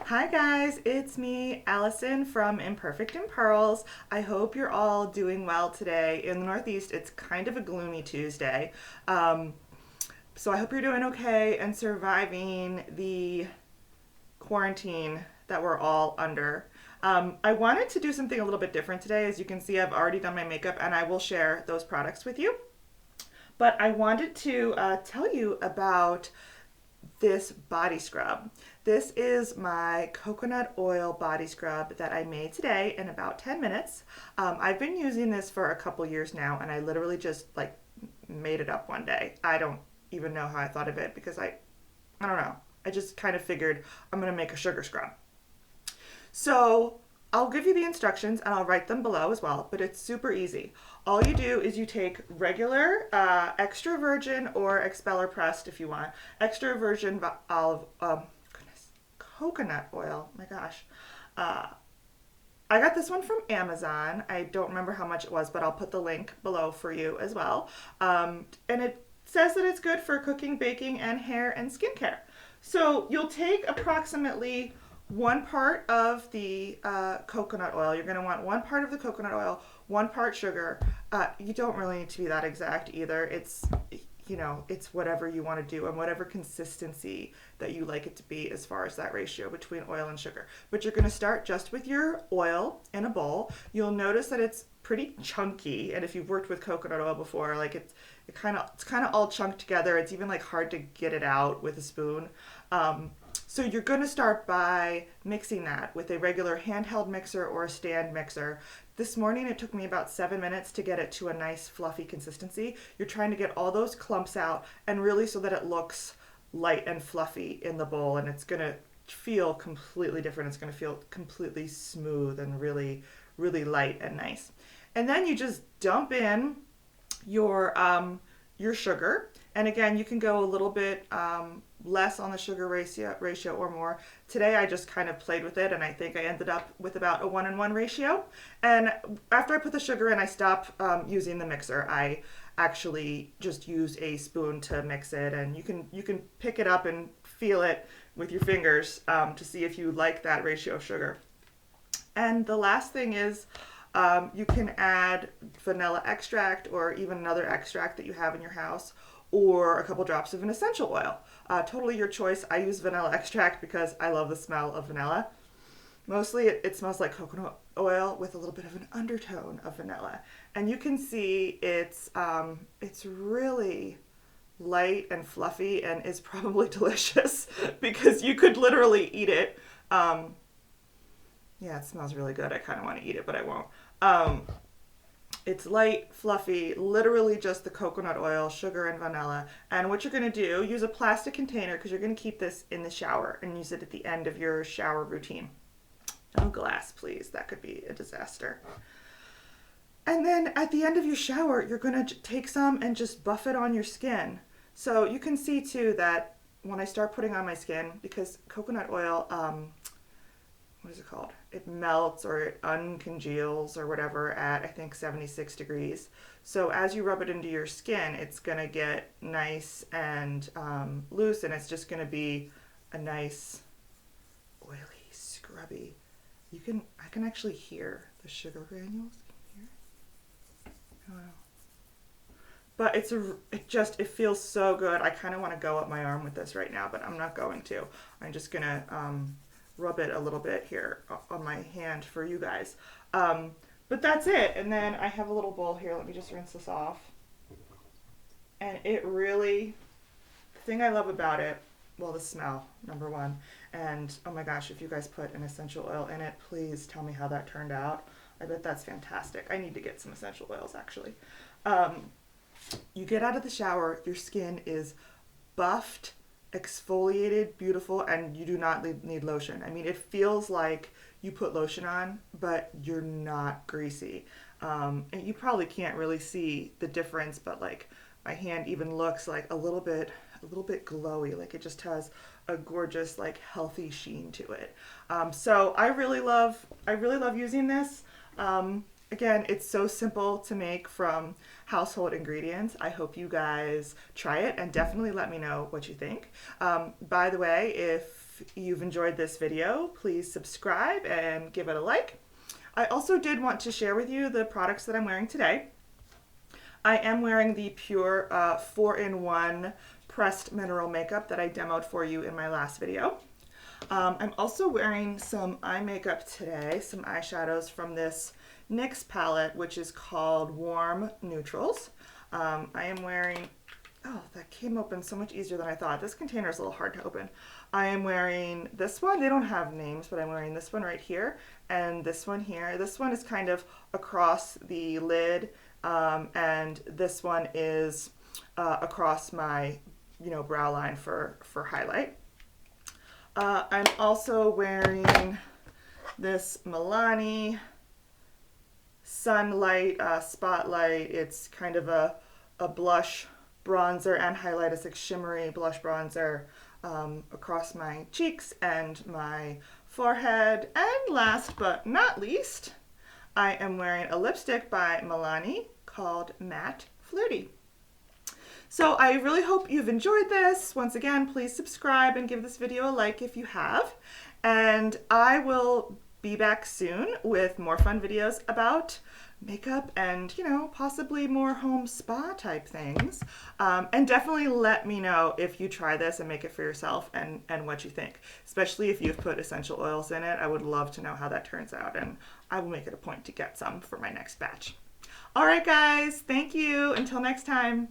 Hi guys, it's me, Allison from Imperfect in Pearls. I hope you're all doing well today. In the Northeast, it's kind of a gloomy Tuesday. Um, so I hope you're doing okay and surviving the quarantine that we're all under. I wanted to do something a little bit different today. As you can see, I've already done my makeup and I will share those products with you. But I wanted to tell you about this body scrub. This is my coconut oil body scrub that I made today in about 10 minutes. I've been using this for a couple years now and I literally just like made it up one day. I don't even know how I thought of it because I don't know. I just kind of figured I'm going to make a sugar scrub. So I'll give you the instructions and I'll write them below as well, but it's super easy. All you do is you take regular extra virgin or expeller pressed if you want, extra virgin olive, coconut oil, my gosh. Uh, I got this one from Amazon. I don't remember how much it was, but I'll put the link below for you as well. And it says that it's good for cooking, baking, and hair and skincare. So you'll take approximately 1 part of the coconut oil. You're going to want 1 part of the coconut oil, 1 part sugar. You don't really need to be that exact either. It's whatever you want to do and whatever consistency that you like it to be as far as that ratio between oil and sugar. But you're going to start just with your oil in a bowl. You'll notice that it's pretty chunky, and if you've worked with coconut oil before, like it's kind of all chunked together. It's even like hard to get it out with a spoon. So you're going to start by mixing that with a regular handheld mixer or a stand mixer. This morning it took me about 7 minutes to get it to a nice fluffy consistency. You're trying to get all those clumps out and really so that it looks light and fluffy in the bowl, and it's going to feel completely different. It's going to feel completely smooth and really, really light and nice. And then you just dump in your sugar. And again, you can go a little bit less on the sugar ratio or more. Today I just kind of played with it and I think I ended up with about a 1:1 ratio. And after I put the sugar in, I stopped using the mixer. I actually just use a spoon to mix it, and you can pick it up and feel it with your fingers to see if you like that ratio of sugar. And the last thing is you can add vanilla extract or even another extract that you have in your house, or a couple drops of an essential oil. Totally your choice. I use vanilla extract because I love the smell of vanilla. Mostly it smells like coconut oil with a little bit of an undertone of vanilla. And you can see it's really light and fluffy and is probably delicious because you could literally eat it. Yeah, it smells really good. I kind of want to eat it, but I won't. It's light, fluffy, literally just the coconut oil, sugar, and vanilla. And what you're going to do, use a plastic container because you're going to keep this in the shower and use it at the end of your shower routine. No glass, please. That could be a disaster. And then at the end of your shower, you're going to take some and just buff it on your skin. So you can see too that when I start putting on my skin, because coconut oil, what is it called? It melts or it uncongeals or whatever at I think 76 degrees. So as you rub it into your skin, it's going to get nice and loose, and it's just going to be a nice oily, scrubby. I can actually hear the sugar granules. Can you hear it? I don't know. But it feels so good. I kind of want to go up my arm with this right now, but I'm not going to. I'm just going to rub it a little bit here on my hand for you guys. But that's it. And then I have a little bowl here. Let me just rinse this off. And it really, the thing I love about it, well, the smell, number one. And oh my gosh, if you guys put an essential oil in it, please tell me how that turned out. I bet that's fantastic. I need to get some essential oils actually. You get out of the shower, your skin is buffed, exfoliated, beautiful, and you do not need lotion. I mean, it feels like you put lotion on, but you're not greasy. And you probably can't really see the difference, but like my hand even looks like a little bit glowy. Like it just has a gorgeous, like healthy sheen to it. So I really love using this. Again, it's so simple to make from household ingredients. I hope you guys try it and definitely let me know what you think. By the way, if if you've enjoyed this video, please subscribe and give it a like. I also did want to share with you the products that I'm wearing today. I am wearing the Pure 4-in-1 pressed mineral makeup that I demoed for you in my last video. I'm also wearing some eye makeup today, some eyeshadows from this NYX palette, which is called Warm Neutrals. I am wearing, oh, that came open so much easier than I thought. This container is a little hard to open. I am wearing this one. They don't have names, but I'm wearing this one right here and this one here. This one is kind of across the lid, and this one is across my, brow line for highlight. I'm also wearing this Milani Sunlight Spotlight. It's kind of a blush bronzer and highlight. It's like shimmery blush bronzer across my cheeks and my forehead. And last but not least, I am wearing a lipstick by Milani called Matte Flirty. So I really hope you've enjoyed this. Once again, please subscribe and give this video a like if you have. And I will be back soon with more fun videos about makeup and, possibly more home spa type things. And definitely let me know if you try this and make it for yourself and what you think, especially if you've put essential oils in it. I would love to know how that turns out, and I will make it a point to get some for my next batch. All right, guys, thank you. Until next time.